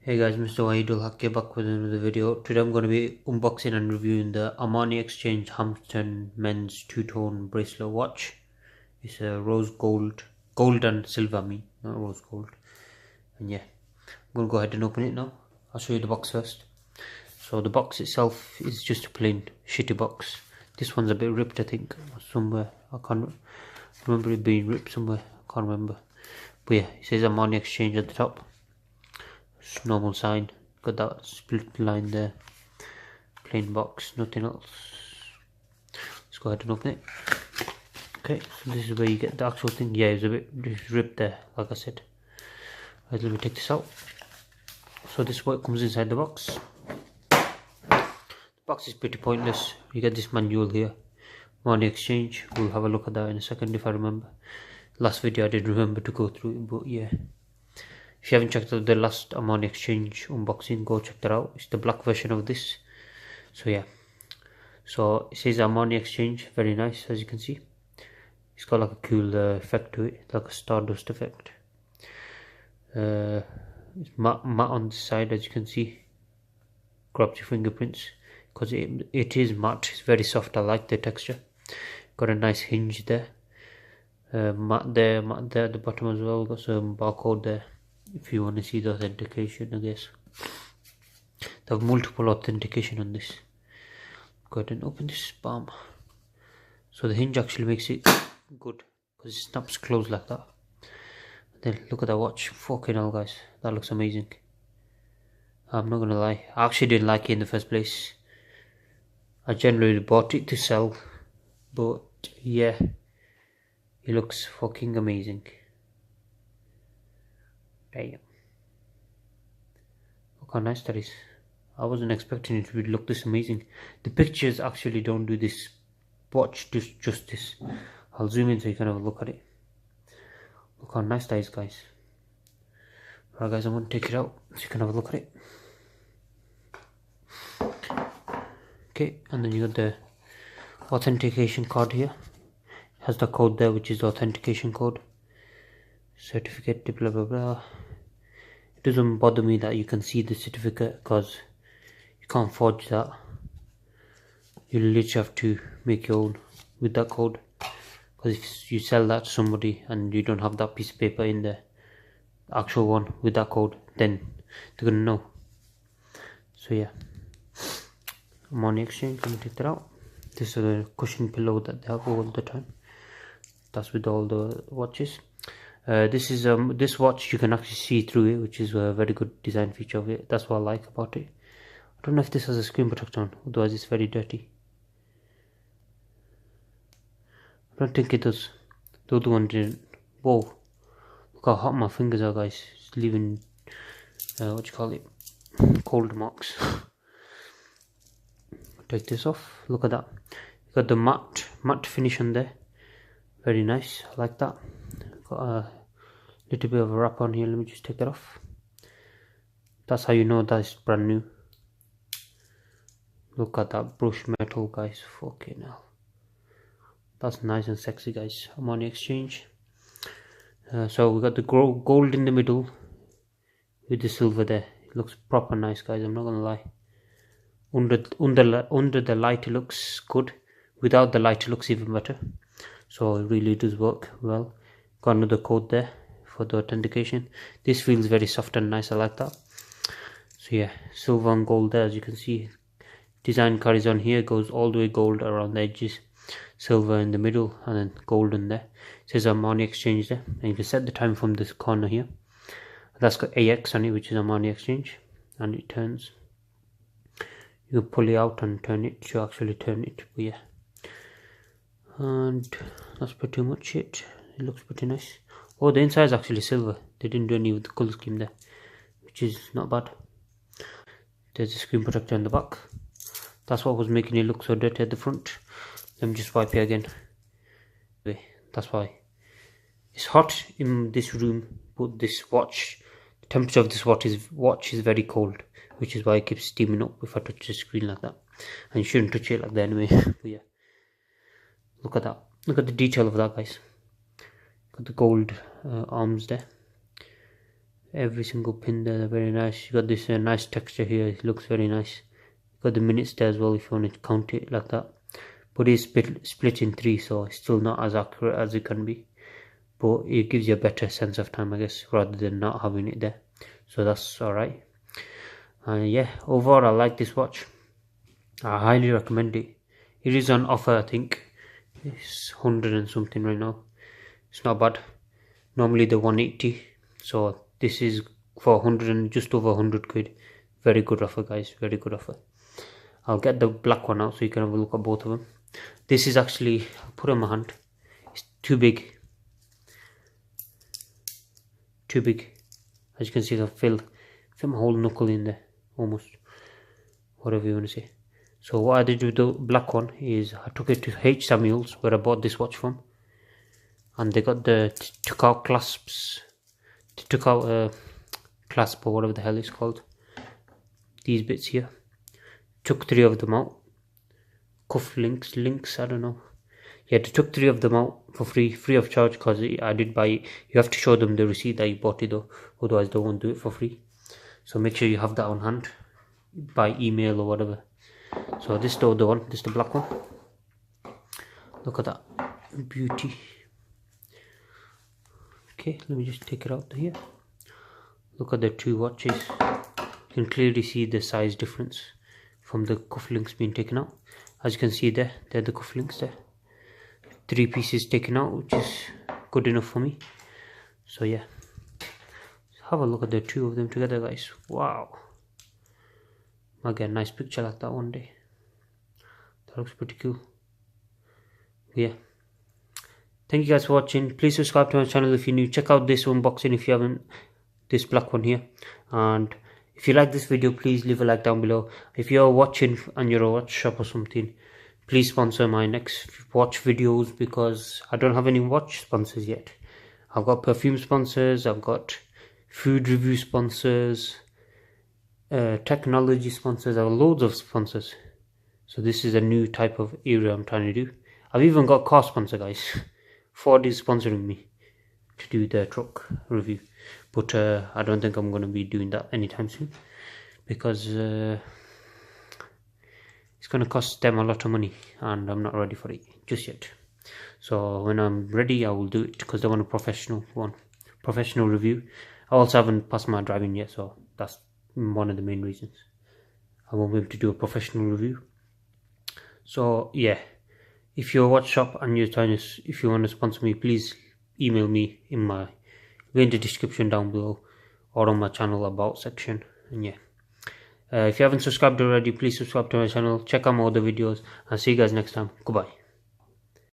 Hey guys, MrWaheedulHaque back with another video. Today I'm going to be unboxing and reviewing the Armani Exchange Hampton men's two-tone bracelet watch. It's a rose gold and silver, not rose gold. And yeah, I'm going to go ahead and open it now. I'll show you the box first. So the box itself is just a plain shitty box. This one's a bit ripped, I think, somewhere. I can't remember it being ripped somewhere. I can't remember. But yeah, it says Armani Exchange at the top. Normal sign, got that split line there, plain box, nothing else. Let's go ahead and open it. Okay, so this is where you get the actual thing. Yeah, it's a bit ripped there, like I said. Right, let me take this out. So this is what comes inside the box. The box is pretty pointless. You get this manual here, Armani Exchange. We'll have a look at that in a second if I remember. Last video I did remember to go through it, but yeah. If you haven't checked out the last Armani Exchange unboxing, go check that out. It's the black version of this. So yeah. So it says Armani Exchange, very nice as you can see. It's got like a cool effect to it, like a stardust effect. It's matte on the side as you can see. Grabs your fingerprints because it is matte. It's very soft. I like the texture. Got a nice hinge there. Matte there at the bottom as well. Got some barcode there. If you want to see the authentication, I guess. They have multiple authentication on this. Go ahead and open this, bam. So the hinge actually makes it good because it snaps closed like that. Then look at that watch, fucking hell guys, that looks amazing. I'm not gonna lie, I actually didn't like it in the first place. I generally bought it to sell, but yeah, it looks fucking amazing. Damn. Look how nice that is. I wasn't expecting it to look this amazing. The pictures actually don't do this watch justice. I'll zoom in so you can have a look at it. Look how nice that is, guys. Alright guys, I'm going to take it out so you can have a look at it. Okay, and then you got the authentication card here. It has the code there, which is the authentication code. Certificate, blah blah blah. It doesn't bother me that you can see the certificate because you can't forge that. You literally have to make your own with that code, because if you sell that to somebody and you don't have that piece of paper in there, the actual one with that code, then they're gonna know. So yeah, Armani Exchange, let me take that out. This is a cushion pillow that they have all the time. That's with all the watches. This is this watch you can actually see through it, which is a very good design feature of it. That's what I like about it. I don't know if this has a screen protector on, otherwise it's very dirty. I don't think it does. The other one didn't. Whoa, look how hot my fingers are, guys. It's leaving what you call it, cold marks. Take this off. Look at that. You got the matte finish on there. Very nice. I like that. Got a little bit of a wrap on here. Let me just take that off. That's how you know that's brand new. Look at that brushed metal, guys. Fucking hell, that's nice and sexy, guys. Armani Exchange. So we got the gold in the middle with the silver there. It looks proper nice, guys. I'm not gonna lie. Under the light it looks good. Without the light it looks even better. So it really does work well. Got another code there for the authentication. This feels very soft and nice. I like that. So yeah, silver and gold there, as you can see. Design carries on here, goes all the way gold around the edges, silver in the middle, and then golden there. It says Armani Exchange there, and you can set the time from this corner here. That's got AX on it, which is Armani Exchange, and it turns. You can pull it out and turn it to actually turn it. But yeah, and that's pretty much it. It looks pretty nice. Oh, the inside is actually silver. They didn't do any with the color scheme there, which is not bad. There's a screen protector on the back. That's what was making it look so dirty at the front. Let me just wipe it again. That's why. It's hot in this room, but this watch, the temperature of this watch is very cold, which is why it keeps steaming up if I touch the screen like that. And you shouldn't touch it like that anyway. But yeah, look at that. Look at the detail of that, guys. Got the gold arms there. Every single pin there, very nice. You got this nice texture here, it looks very nice. You got the minutes there as well if you want to count it like that. But it's split in 3, so it's still not as accurate as it can be. But it gives you a better sense of time, I guess, rather than not having it there. So that's alright. Yeah, overall I like this watch. I highly recommend it. It is on offer, I think. It's 100 and something right now. It's not bad. Normally they're 180. So this is for 100 and just over 100 quid. Very good offer, guys. Very good offer. I'll get the black one out so you can have a look at both of them. This is actually, I'll put it in my hand. It's too big. Too big. As you can see, I fit my whole knuckle in there. Almost. Whatever you want to say. So what I did with the black one is I took it to H.Samuel's where I bought this watch from. And they got took out clasps. They took out a clasp or whatever the hell it's called. These bits here. Took 3 of them out. Cuff links, I don't know. Yeah, they took 3 of them out for free of charge, because I did buy it. You have to show them the receipt that you bought it though, otherwise they won't do it for free. So make sure you have that on hand by email or whatever. So this is the other one, this is the black one. Look at that beauty. Okay, let me just take it out here. Look at the 2 watches. You can clearly see the size difference from the cufflinks being taken out. As you can see there, they're the cufflinks there. 3 pieces taken out, which is good enough for me. So yeah, have a look at the 2 of them together, guys. Wow, I'll get a nice picture like that one day. That looks pretty cool. Yeah, thank you guys for watching. Please subscribe to my channel if you're new. Check out this unboxing if you haven't, this black one here. And if you like this video, please leave a like down below. If you're watching and you're a watch shop or something, please sponsor my next watch videos, because I don't have any watch sponsors yet. I've got perfume sponsors, I've got food review sponsors, technology sponsors, I have loads of sponsors. So this is a new type of area I'm trying to do. I've even got car sponsor, guys. Ford is sponsoring me to do the truck review. But I don't think I'm going to be doing that anytime soon, because it's going to cost them a lot of money and I'm not ready for it just yet. So when I'm ready I will do it, because they want a professional review. I also haven't passed my driving yet, so that's one of the main reasons I won't be able to do a professional review. So yeah, if you're a watch shop and you're trying to, if you want to sponsor me, please email me in the description down below or on my channel about section. And yeah, if you haven't subscribed already, please subscribe to my channel, check out my other videos, and see you guys next time. Goodbye.